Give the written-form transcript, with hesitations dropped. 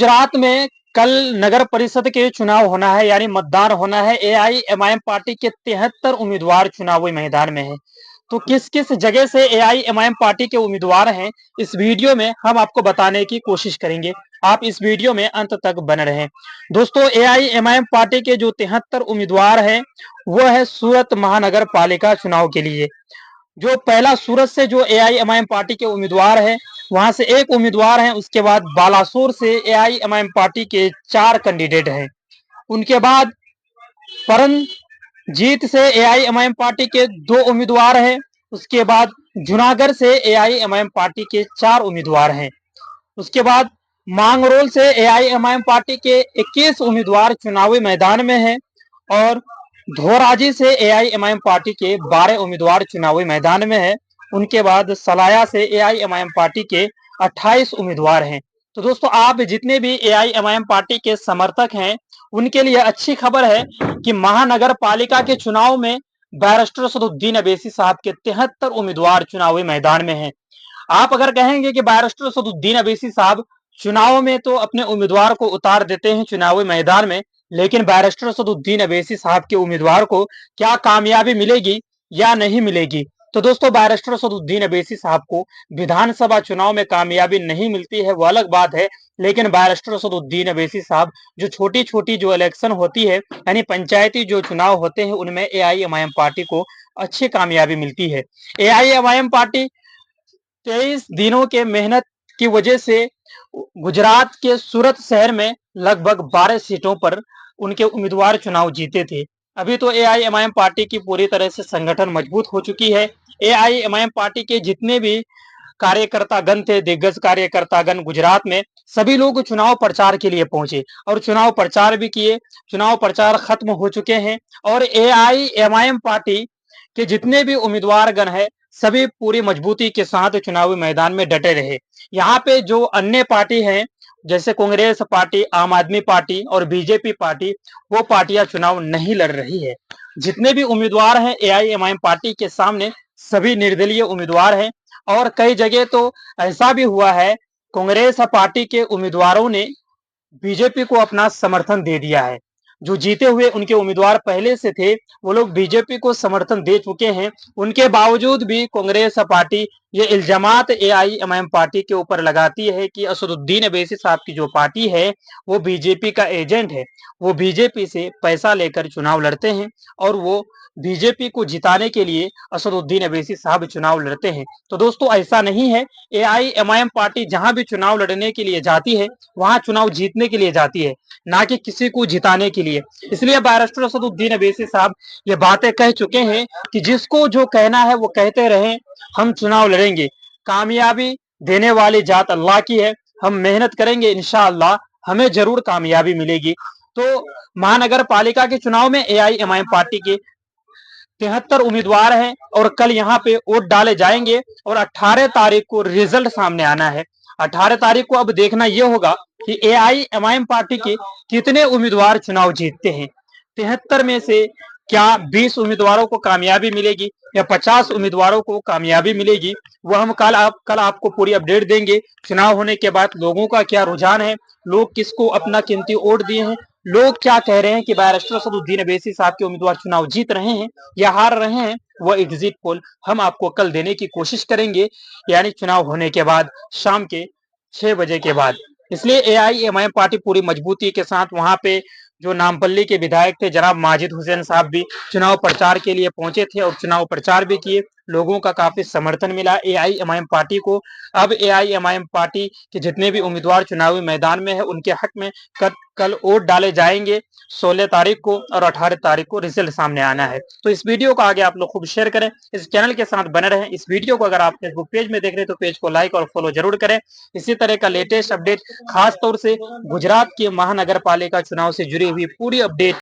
गुजरात में कल नगर परिषद के चुनाव होना है, यानी मतदान होना है। एआईएमआईएम पार्टी के 73 उम्मीदवार चुनावी मैदान में हैं। तो किस किस जगह से एआईएमआईएम पार्टी के उम्मीदवार हैं, इस वीडियो में हम आपको बताने की कोशिश करेंगे। आप इस वीडियो में अंत तक बने रहें। दोस्तों, एआईएमआईएम पार्टी के जो 73 उम्मीदवार हैं, वो है सूरत महानगर पालिका चुनाव के लिए। जो पहला सूरत से जो एआईएमआईएम पार्टी के उम्मीदवार हैं, वहां से एक उम्मीदवार हैं। उसके बाद बालासोर से एआईएमआईएम पार्टी के 4 कैंडिडेट हैं। उनके बाद परमजीत से एआईएमआईएम पार्टी के 2 उम्मीदवार हैं। उसके बाद जूनागढ़ से एआईएमआईएम पार्टी के 4 उम्मीदवार हैं। उसके बाद मांगरोल से एआईएमआईएम पार्टी के 21 उम्मीदवार चुनावी मैदान में हैं और धोराजी से एआईएमआईएम पार्टी के 12 उम्मीदवार चुनावी मैदान में हैं। उनके बाद सलाया से एआईएमआईएम पार्टी के 28 उम्मीदवार हैं। तो दोस्तों, आप जितने भी एआईएमआईएम पार्टी के समर्थक हैं, उनके लिए अच्छी खबर है कि महानगर पालिका के चुनाव में बैरिस्टर सदुद्दीन अवैसी साहब के 73 उम्मीदवार चुनावी मैदान में हैं। आप अगर कहेंगे कि बैरिस्टर सदुद्दीन अवैसी साहब चुनाव में तो अपने उम्मीदवार को उतार देते हैं चुनावी मैदान में, लेकिन बैरिस्टर सदुद्दीन अवैसी साहब के उम्मीदवार को क्या कामयाबी मिलेगी या नहीं मिलेगी? तो दोस्तों, बैरिस्टर सदुद्दीन अवैसी साहब को विधानसभा चुनाव में कामयाबी नहीं मिलती है, वो अलग बात है। लेकिन बैरिस्टर सदुद्दीन अवैसी साहब जो छोटी छोटी जो इलेक्शन होती है, यानी पंचायती जो चुनाव होते हैं, उनमें एआईएमआईएम पार्टी को अच्छी कामयाबी मिलती है। एआईएमआईएम पार्टी 23 दिनों के मेहनत की वजह से गुजरात के सूरत शहर में लगभग 12 सीटों पर उनके उम्मीदवार चुनाव जीते थे। अभी तो एआईएमआईएम पार्टी की पूरी तरह से संगठन मजबूत हो चुकी है। एआईएमआईएम पार्टी के जितने भी कार्यकर्तागण थे, दिग्गज कार्यकर्तागण गुजरात में, सभी लोग चुनाव प्रचार के लिए पहुंचे और चुनाव प्रचार भी किए। चुनाव प्रचार खत्म हो चुके हैं और एआईएमआईएम पार्टी के जितने भी उम्मीदवार गण है, सभी पूरी मजबूती के साथ चुनावी मैदान में डटे रहे। यहाँ पे जो अन्य पार्टी हैं, जैसे कांग्रेस पार्टी, आम आदमी पार्टी और बीजेपी पार्टी, वो पार्टियां चुनाव नहीं लड़ रही है। जितने भी उम्मीदवार हैं एआईएमआईएम पार्टी के सामने, सभी निर्दलीय उम्मीदवार हैं। और कई जगह तो ऐसा भी हुआ है, कांग्रेस पार्टी के उम्मीदवारों ने बीजेपी को अपना समर्थन दे दिया है। जो जीते हुए उनके उम्मीदवार पहले से थे, वो लोग बीजेपी को समर्थन दे चुके हैं। उनके बावजूद भी कांग्रेस पार्टी ये इल्जामात एआईएमआईएम पार्टी के ऊपर लगाती है कि असदुद्दीन अवैसी साहब की जो पार्टी है, वो बीजेपी का एजेंट है। वो बीजेपी से पैसा लेकर चुनाव लड़ते हैं और वो बीजेपी को जिताने के लिए असदुद्दीन अवैसी साहब चुनाव लड़ते हैं। तो दोस्तों, ऐसा नहीं है। एआईएमआईएम पार्टी जहां भी चुनाव लड़ने के लिए जाती है, वहां चुनाव जीतने के लिए जाती है, ना कि किसी को जिताने के लिए। इसलिए बैरिस्टर असदुद्दीन अवैसी साहब ये बातें कह चुके हैं कि जिसको जो कहना है वो कहते रहें, हम चुनाव लड़ेंगे। कामयाबी देने वाली जात अल्लाह की है। हम मेहनत करेंगे, इंशाअल्लाह हमें जरूर कामयाबी मिलेगी। तो महानगर पालिका के चुनाव में एआईएमआईएम पार्टी के 73 उम्मीदवार हैं और कल यहाँ पे वोट डाले जाएंगे और 18 तारीख को रिजल्ट सामने आना है। 18 तारीख को अब देखना यह होगा कि एआईएमआईएम पार्टी के कितने उम्मीदवार चुनाव जीतते हैं। 73 में से क्या 20 उम्मीदवारों को कामयाबी मिलेगी या 50 उम्मीदवारों को कामयाबी मिलेगी, वो हम कल आपको पूरी अपडेट देंगे। चुनाव होने के बाद लोगों का क्या रुझान है, लोग किसको अपना कीमती वोट दिए हैं, लोग क्या कह रहे हैं कि बैरिस्टर असदुद्दीन अवैसी साहब के उम्मीदवार चुनाव जीत रहे हैं या हार रहे हैं, वो एग्जिट पोल हम आपको कल देने की कोशिश करेंगे, यानी चुनाव होने के बाद शाम के 6 बजे के बाद। इसलिए एआईएमआईएम पार्टी पूरी मजबूती के साथ, वहां पे जो नामपल्ली के विधायक थे जनाब माजिद हुसैन साहब भी चुनाव प्रचार के लिए पहुंचे थे और चुनाव प्रचार भी किए। लोगों का काफी समर्थन मिला एआईएमआईएम पार्टी को। अब एआईएमआईएम पार्टी के जितने भी उम्मीदवार चुनावी मैदान में है, उनके हक में कल वोट डाले जाएंगे 16 तारीख को और 18 तारीख को रिजल्ट सामने आना है। तो इस वीडियो को आगे आप लोग खूब शेयर करें, इस चैनल के साथ बने रहें। इस वीडियो को अगर आप फेसबुक पेज में देख रहे हैं तो पेज को लाइक और फॉलो जरूर करें। इसी तरह का लेटेस्ट अपडेट, खास तौर से गुजरात के महानगर पालिका चुनाव से जुड़ी हुई पूरी अपडेट